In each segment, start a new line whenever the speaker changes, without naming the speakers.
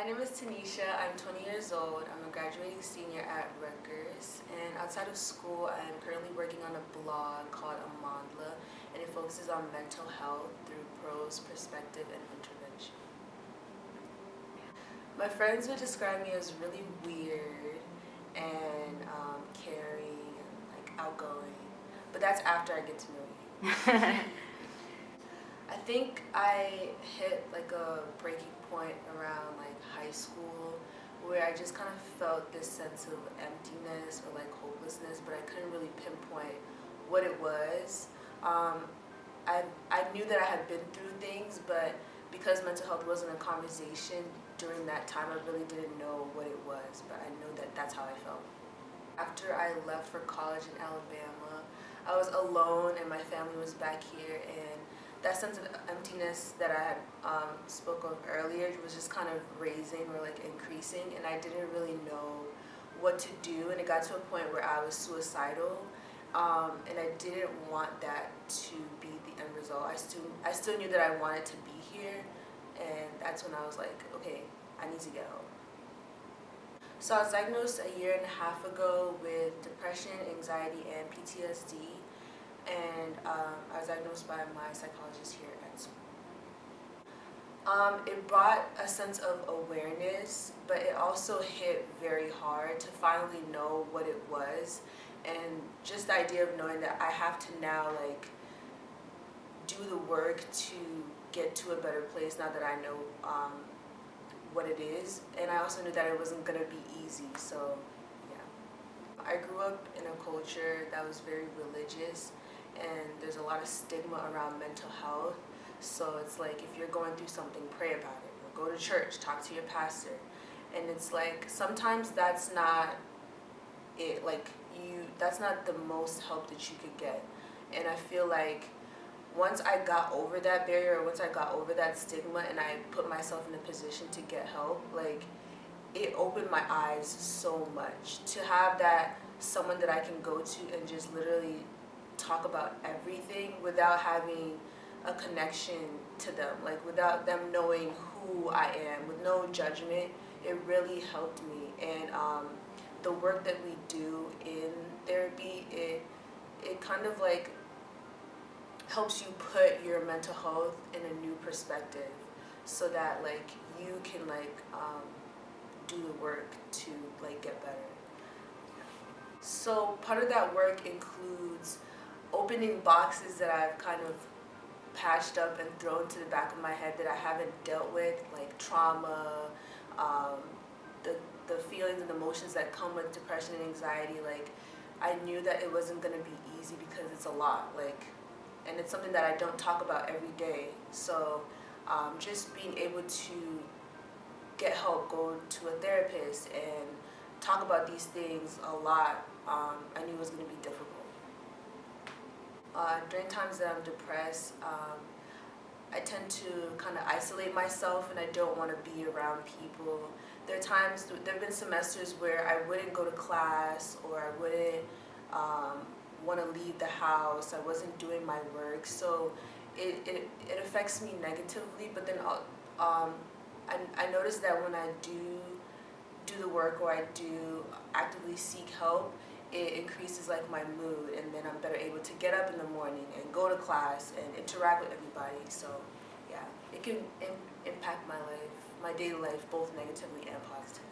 My name is Tanisha. I'm 20 years old. I'm a graduating senior at Rutgers. And outside of school, I'm currently working on a blog called Amandla, and it focuses on mental health through prose, perspective, and intervention. My friends would describe me as really weird and caring and like outgoing, but that's after I get to know you. I think I hit like a breaking point around like high school where I just kind of felt this sense of emptiness or like hopelessness, but I couldn't really pinpoint what it was. Um, I knew that I had been through things, but because mental health wasn't a conversation during that time, I really didn't know what it was, but I know that that's how I felt. After I left for college in Alabama, I was alone and my family was back here, and that sense of emptiness that I had spoke of earlier was just kind of raising or like increasing, and I didn't really know what to do, and it got to a point where I was suicidal, and I didn't want that to be the end result. I still knew that I wanted to be here, and that's when I was like, okay, I need to get help. So I was diagnosed a year and a half ago with depression, anxiety, and PTSD, and I was diagnosed by my psychologist here at school. It brought a sense of awareness, but it also hit very hard to finally know what it was, and just the idea of knowing that I have to now like do the work to get to a better place now that I know what it is, and I also knew that it wasn't gonna be easy. So yeah, I grew up in a culture that was very religious, and there's a lot of stigma around mental health. So it's like if you're going through something, pray about it, or go to church, talk to your pastor. And it's like sometimes that's not it, like that's not the most help that you could get. And I feel like once I got over that barrier, or once I got over that stigma and I put myself in a position to get help, like it opened my eyes so much to have that someone that I can go to and just literally talk about everything without having a connection to them, like without them knowing who I am, with no judgment. It really helped me. And the work that we do in therapy, it kind of like helps you put your mental health in a new perspective, so that like you can like do the work to like get better. So part of that work includes opening boxes that I've kind of patched up and thrown to the back of my head that I haven't dealt with, like trauma, the feelings and emotions that come with depression and anxiety. Like I knew that it wasn't gonna be easy because it's a lot, like, and it's something that I don't talk about every day. So just being able to get help, go to a therapist, and talk about these things a lot, I knew it was going to be difficult. During times that I'm depressed, I tend to kind of isolate myself, and I don't want to be around people. There have been semesters where I wouldn't go to class, or I wouldn't want to leave the house. I wasn't doing my work, so it affects me negatively. But then I notice that when I do the work, or I do actively seek help, it increases like my mood, and then I'm better able to get up in the morning and go to class and interact with everybody. So yeah, it can impact my life, my daily life, both negatively and positively.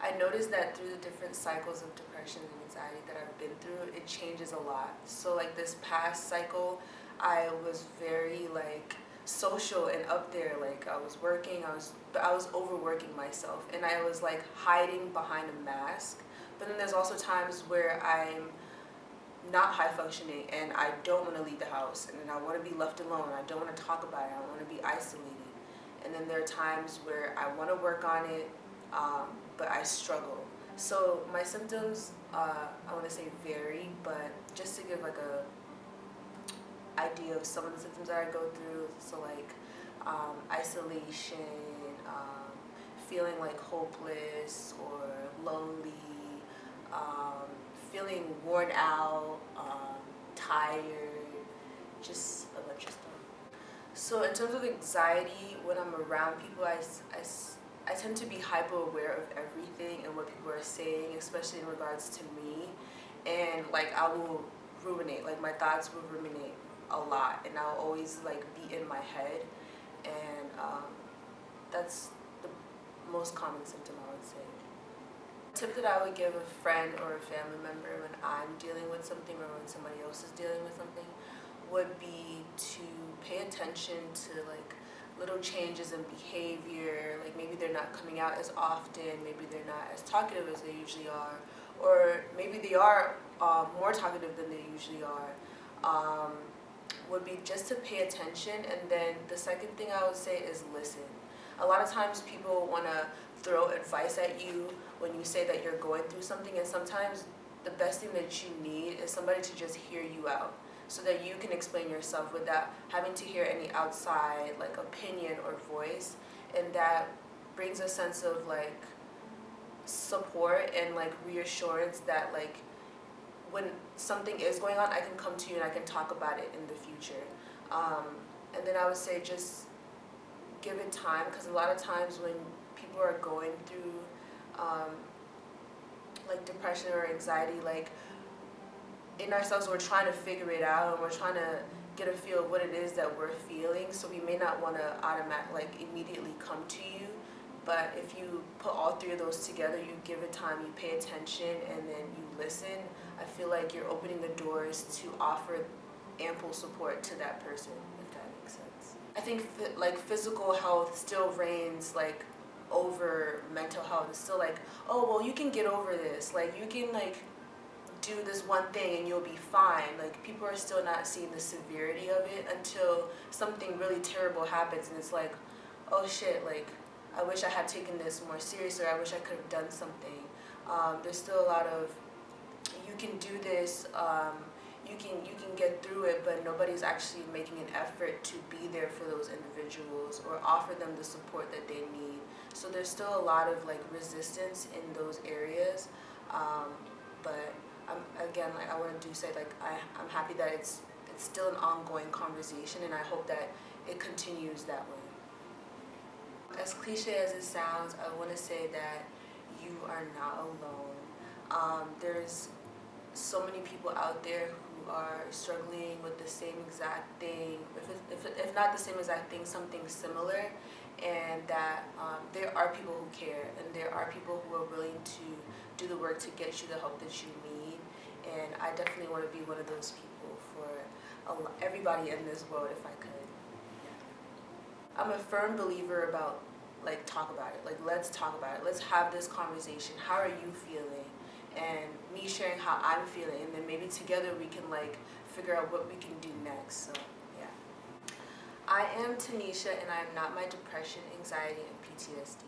I noticed that through the different cycles of depression and anxiety that I've been through, it changes a lot. So like this past cycle, I was very like social and up there. Like I was working, I was overworking myself, and I was like hiding behind a mask. But then there's also times where I'm not high functioning and I don't want to leave the house, and then I want to be left alone. I don't want to talk about it. I want to be isolated. And then there are times where I want to work on it, but I struggle. So my symptoms, I want to say vary, but just to give like a idea of some of the symptoms that I go through. So like isolation, feeling like hopeless or lonely, feeling worn out, tired, just a bunch of stuff. So in terms of anxiety, when I'm around people, I tend to be hyper aware of everything and what people are saying, especially in regards to me. And like I will ruminate, like my thoughts will ruminate a lot, and I'll always like be in my head. And that's the most common symptom, I would say. Tip that I would give a friend or a family member when I'm dealing with something or when somebody else is dealing with something would be to pay attention to like little changes in behavior. Like maybe they're not coming out as often, maybe they're not as talkative as they usually are, or maybe they are more talkative than they usually are. Would be just to pay attention. And then the second thing I would say is listen. A lot of times people want to throw advice at you when you say that you're going through something, and sometimes the best thing that you need is somebody to just hear you out so that you can explain yourself without having to hear any outside like opinion or voice. And that brings a sense of like support and like reassurance that like when something is going on, I can come to you and I can talk about it in the future. And then I would say just give it time, because a lot of times when people are going through like depression or anxiety, like in ourselves we're trying to figure it out and we're trying to get a feel of what it is that we're feeling, so we may not want to immediately come to you. But if you put all three of those together, you give it time, you pay attention, and then you listen, I feel like you're opening the doors to offer ample support to that person, if that makes sense. I think like physical health still reigns like over mental health. It's still like, oh well, you can get over this, like you can like do this one thing and you'll be fine. Like people are still not seeing the severity of it until something really terrible happens, and it's like, oh shit, like I wish I had taken this more seriously, or I wish I could have done something. There's still a lot of, you can do this, you can get through it, but nobody's actually making an effort to be there for those individuals or offer them the support that they need. So there's still a lot of like resistance in those areas, but again, like I want to say, like I'm happy that it's still an ongoing conversation, and I hope that it continues that way. As cliche as it sounds, I want to say that you are not alone. There's so many people out there who are struggling with the same exact thing, if not the same exact thing, something similar, and that there are people who care, and there are people who are willing to do the work to get you the help that you need. And I definitely want to be one of those people for everybody in this world if I could. I'm a firm believer about like talk about it. Like let's talk about it. Let's have this conversation. How are you feeling? And me sharing how I'm feeling, and then maybe together we can like figure out what we can do next. So yeah. I am Tanisha, and I am not my depression, anxiety, and PTSD.